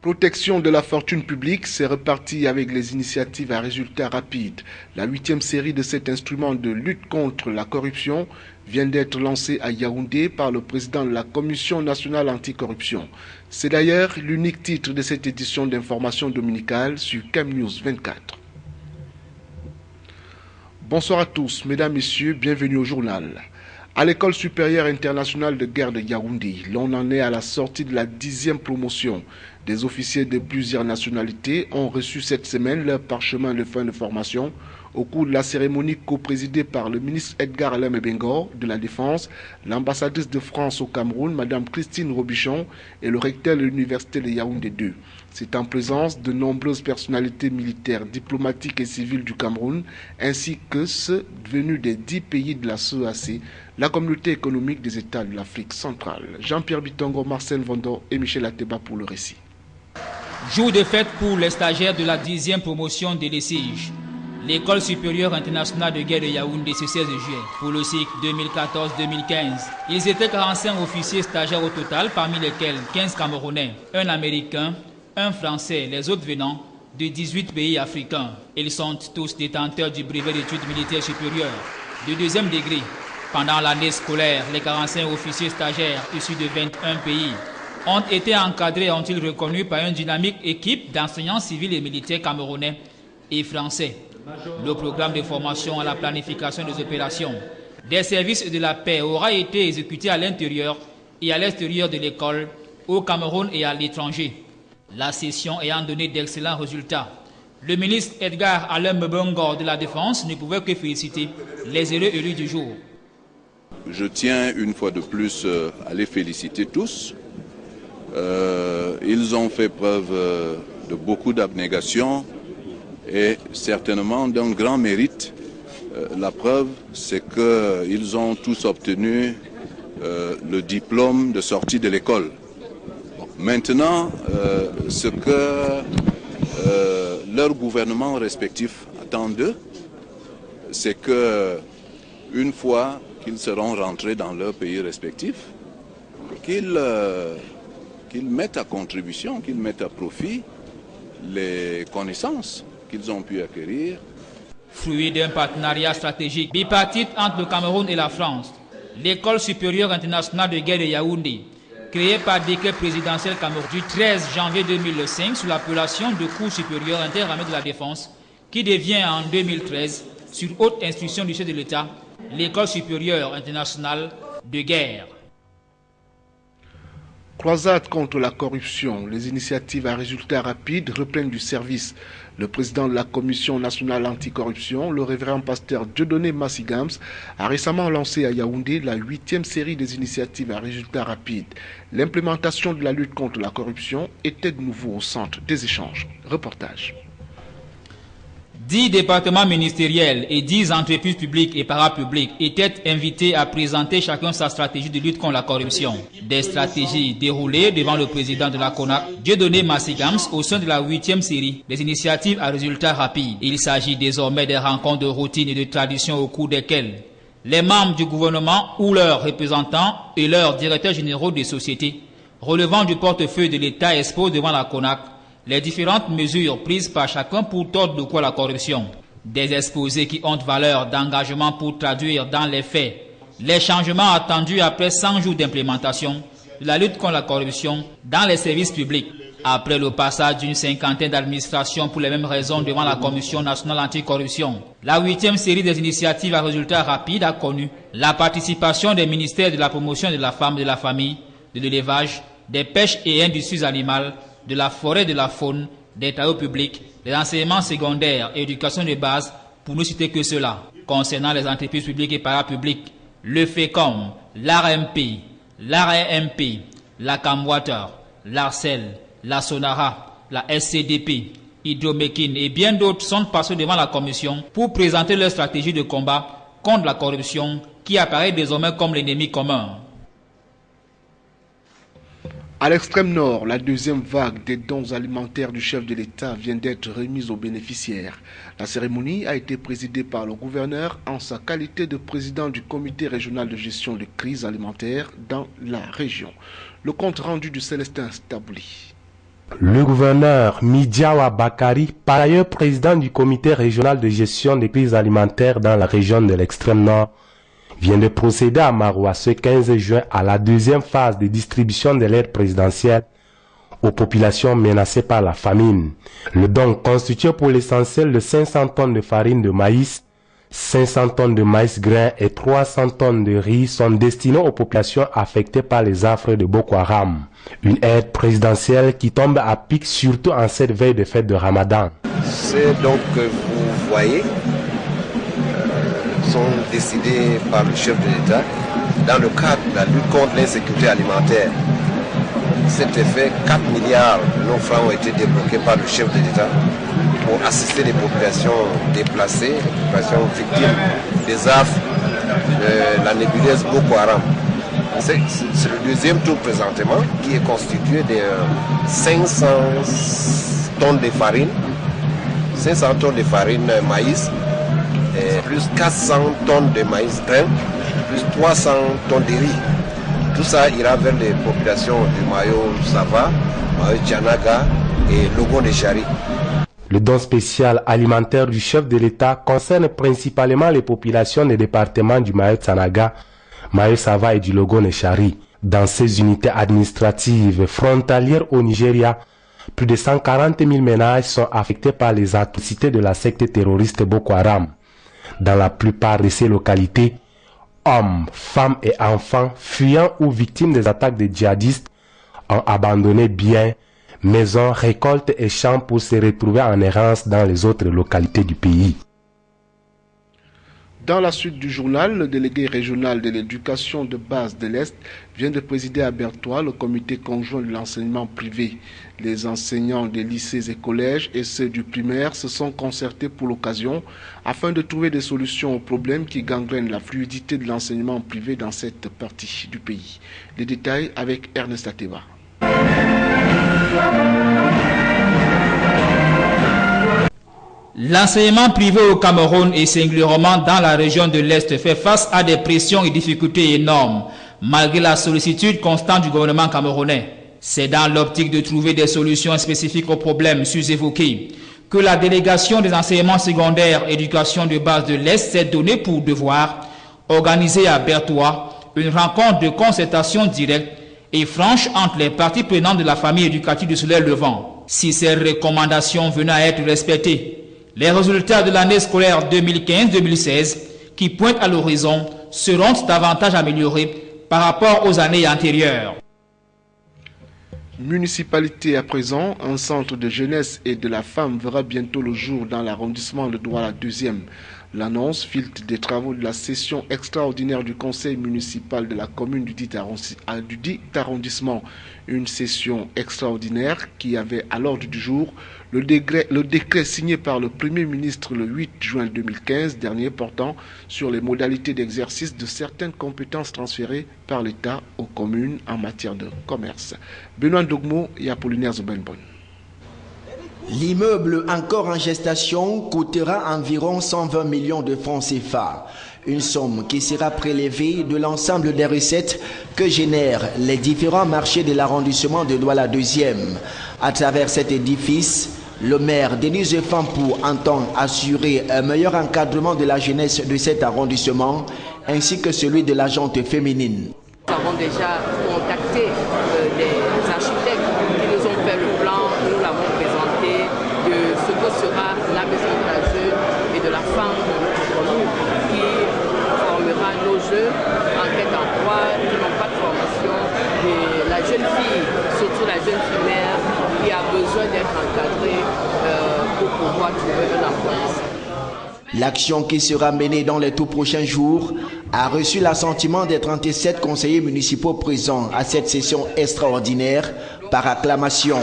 Protection de la fortune publique, c'est reparti avec les initiatives à résultats rapides. La 8e série de cet instrument de lutte contre la corruption vient d'être lancée à Yaoundé par le président de la Commission nationale anticorruption. C'est d'ailleurs l'unique titre de cette édition d'information dominicale sur CamNews 24. Bonsoir à tous, mesdames, messieurs, bienvenue au journal. À l'École supérieure internationale de guerre de Yaoundé, l'on en est à la sortie de la 10e promotion. Des officiers de plusieurs nationalités ont reçu cette semaine leur parchemin de fin de formation au cours de la cérémonie co-présidée par le ministre Edgar Alain Bengor de la Défense, l'ambassadrice de France au Cameroun, Mme Christine Robichon, et le recteur de l'université de Yaoundé 2. C'est en présence de nombreuses personnalités militaires, diplomatiques et civiles du Cameroun, ainsi que ceux venus des 10 pays de la CEAC, la communauté économique des États de l'Afrique centrale. Jean-Pierre Bitongo, Marcel Vondor et Michel Ateba pour le récit. Jour de fête pour les stagiaires de la 10e promotion de l'ESIG. L'École supérieure internationale de guerre de Yaoundé ce 16 juillet pour le cycle 2014-2015. Ils étaient 45 officiers stagiaires au total, parmi lesquels 15 Camerounais, un Américain, un Français, les autres venant de 18 pays africains. Ils sont tous détenteurs du brevet d'études militaires supérieures de 2e degré. Pendant l'année scolaire, les 45 officiers stagiaires issus de 21 pays ont été encadrés et ont-ils reconnus par une dynamique équipe d'enseignants civils et militaires camerounais et français. Le programme de formation à la planification des opérations des services de la paix aura été exécuté à l'intérieur et à l'extérieur de l'école, au Cameroun et à l'étranger. La session ayant donné d'excellents résultats, le ministre Edgar Alain Bengor de la Défense ne pouvait que féliciter les élus du jour. Je tiens une fois de plus à les féliciter tous. Ils ont fait preuve de beaucoup d'abnégation et certainement d'un grand mérite. La preuve, c'est qu'ils ont tous obtenu le diplôme de sortie de l'école. Maintenant, ce que leurs gouvernements respectifs attendent d'eux, c'est que, une fois qu'ils seront rentrés dans leurs pays respectifs, qu'ils mettent à contribution, qu'ils mettent à profit les connaissances qu'ils ont pu acquérir. Fruit d'un partenariat stratégique bipartite entre le Cameroun et la France, l'École supérieure internationale de guerre de Yaoundé, créée par décret présidentiel camerounais du 13 janvier 2005 sous l'appellation de Cour supérieure interarmée de la défense, qui devient en 2013, sur haute instruction du chef de l'État, l'École supérieure internationale de guerre. Croisade contre la corruption, les initiatives à résultats rapides reprennent du service. Le président de la Commission nationale anticorruption, le révérend pasteur Dieudonné Massigams, a récemment lancé à Yaoundé la 8e série des initiatives à résultats rapides. L'implémentation de la lutte contre la corruption était de nouveau au centre des échanges. Reportage. 10 départements ministériels et 10 entreprises publiques et parapubliques étaient invités à présenter chacun sa stratégie de lutte contre la corruption. Des stratégies déroulées devant le président de la CONAC, Dieudonné Massigams, au sein de la 8e série des initiatives à résultats rapides. Il s'agit désormais des rencontres de routine et de tradition au cours desquelles les membres du gouvernement ou leurs représentants et leurs directeurs généraux des sociétés relevant du portefeuille de l'État exposent devant la CONAC les différentes mesures prises par chacun pour tordre le cou à la corruption. Des exposés qui ont valeur d'engagement pour traduire dans les faits les changements attendus après 100 jours d'implémentation de la lutte contre la corruption dans les services publics. Après le passage d'une 50aine d'administrations pour les mêmes raisons devant la Commission nationale anticorruption, la 8e série des initiatives à résultats rapides a connu la participation des ministères de la promotion de la femme et de la famille, de l'élevage, des pêches et industries animales, de la forêt et de la faune, des travaux publics, des enseignements secondaires et éducation de base, pour ne citer que cela. Concernant les entreprises publiques et parapubliques, le FECOM, l'ARMP, l'ARMP, la Camwater, l'ARCEL, la Sonara, la SCDP, Hydroméquine et bien d'autres sont passés devant la Commission pour présenter leur stratégie de combat contre la corruption qui apparaît désormais comme l'ennemi commun. À l'extrême nord, la deuxième vague des dons alimentaires du chef de l'État vient d'être remise aux bénéficiaires. La cérémonie a été présidée par le gouverneur en sa qualité de président du comité régional de gestion des crises alimentaires dans la région. Le compte rendu du Célestin Stabouli. Le gouverneur Midiawa Bakari, par ailleurs président du comité régional de gestion des crises alimentaires dans la région de l'extrême nord, vient de procéder à Maroua ce 15 juin à la deuxième phase de distribution de l'aide présidentielle aux populations menacées par la famine. Le don constitué pour l'essentiel de 500 tonnes de farine de maïs, 500 tonnes de maïs grain et 300 tonnes de riz sont destinés aux populations affectées par les affres de Boko Haram. Une aide présidentielle qui tombe à pic surtout en cette veille de fête de Ramadan. C'est donc que vous voyez sont décidés par le chef de l'État dans le cadre de la lutte contre l'insécurité alimentaire. Cet effet, 4 milliards de nos francs ont été débloqués par le chef de l'État pour assister les populations déplacées, les populations victimes des affres de la nébuleuse Boko Haram. C'est le deuxième tour présentement qui est constitué de 500 tonnes de farine, 500 tonnes de farine maïs, plus 400 tonnes de maïs grain, plus 300 tonnes de riz. Tout ça ira vers les populations du Mayo Sava, Mayo Tchanaga et Logon-Nechari. Le don spécial alimentaire du chef de l'État concerne principalement les populations des départements du Mayo Tchanaga, Mayo Sava et du Logon-Nechari. Dans ces unités administratives frontalières au Nigeria, plus de 140 000 ménages sont affectés par les atrocités de la secte terroriste Boko Haram. Dans la plupart de ces localités, hommes, femmes et enfants fuyant ou victimes des attaques des djihadistes ont abandonné biens, maisons, récoltes et champs pour se retrouver en errance dans les autres localités du pays. Dans la suite du journal, le délégué régional de l'éducation de base de l'Est vient de présider à Bertois le comité conjoint de l'enseignement privé. Les enseignants des lycées et collèges et ceux du primaire se sont concertés pour l'occasion afin de trouver des solutions aux problèmes qui gangrènent la fluidité de l'enseignement privé dans cette partie du pays. Les détails avec Ernest Ateba. L'enseignement privé au Cameroun et singulièrement dans la région de l'Est fait face à des pressions et difficultés énormes, malgré la sollicitude constante du gouvernement camerounais. C'est dans l'optique de trouver des solutions spécifiques aux problèmes sus-évoqués que la délégation des enseignements secondaires éducation de base de l'Est s'est donnée pour devoir organiser à Bertois une rencontre de concertation directe et franche entre les parties prenantes de la famille éducative du Soleil Levant. Si ces recommandations venaient à être respectées, les résultats de l'année scolaire 2015-2016 qui pointent à l'horizon seront davantage améliorés par rapport aux années antérieures. Municipalité à présent, un centre de jeunesse et de la femme verra bientôt le jour dans l'arrondissement de Douala 2e. L'annonce filtre des travaux de la session extraordinaire du conseil municipal de la commune du dit arrondissement. Une session extraordinaire qui avait à l'ordre du jour le décret signé par le Premier ministre le 8 juin 2015 dernier portant sur les modalités d'exercice de certaines compétences transférées par l'État aux communes en matière de commerce. Benoît Dogmo et Apollinaire Zobenbon. L'immeuble encore en gestation coûtera environ 120 millions de francs CFA. Une somme qui sera prélevée de l'ensemble des recettes que génèrent les différents marchés de l'arrondissement de Douala 2e. À travers cet édifice, le maire Denise Fampou entend assurer un meilleur encadrement de la jeunesse de cet arrondissement ainsi que celui de la gente féminine. Nous avons déjà contacté des architectes qui nous ont fait le plan, nous l'avons présenté de ce que sera la maison de la jeune et de la femme de notre commune qui formera nos jeunes en quête d'emploi qui n'ont pas de formation, et la jeune fille, surtout la jeune fille mère qui a besoin d'être encadrée pour pouvoir trouver un emploi. L'action qui sera menée dans les tout prochains jours a reçu l'assentiment des 37 conseillers municipaux présents à cette session extraordinaire par acclamation.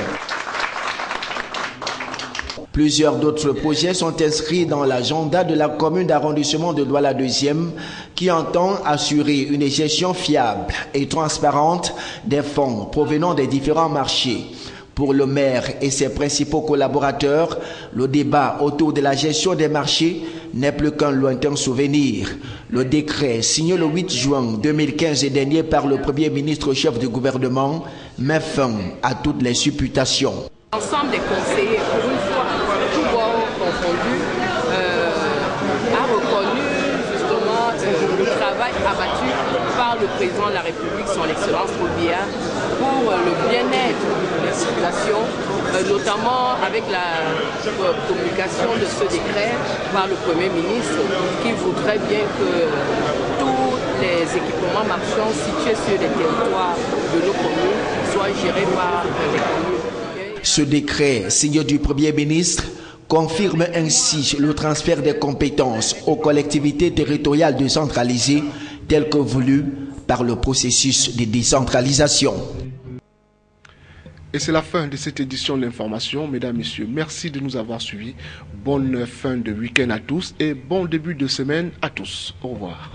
Plusieurs d'autres projets sont inscrits dans l'agenda de la commune d'arrondissement de Douala 2e qui entend assurer une gestion fiable et transparente des fonds provenant des différents marchés. Pour le maire et ses principaux collaborateurs, le débat autour de la gestion des marchés n'est plus qu'un lointain souvenir. Le décret signé le 8 juin 2015 et dernier par le Premier ministre chef du gouvernement met fin à toutes les supputations. L'ensemble des conseillers, pour une fois, tout bord confondu, a reconnu justement le travail abattu par le président de la République, son Excellence Robia, pour le bien-être des circulations, notamment avec la communication de ce décret par le Premier ministre, qui voudrait bien que tous les équipements marchands situés sur les territoires de nos communes soient gérés par les communes. Ce décret, signé du Premier ministre, confirme ainsi le transfert des compétences aux collectivités territoriales décentralisées tel que voulu par le processus de décentralisation. Et c'est la fin de cette édition de l'information. Mesdames, Messieurs, merci de nous avoir suivis. Bonne fin de week-end à tous et bon début de semaine à tous. Au revoir.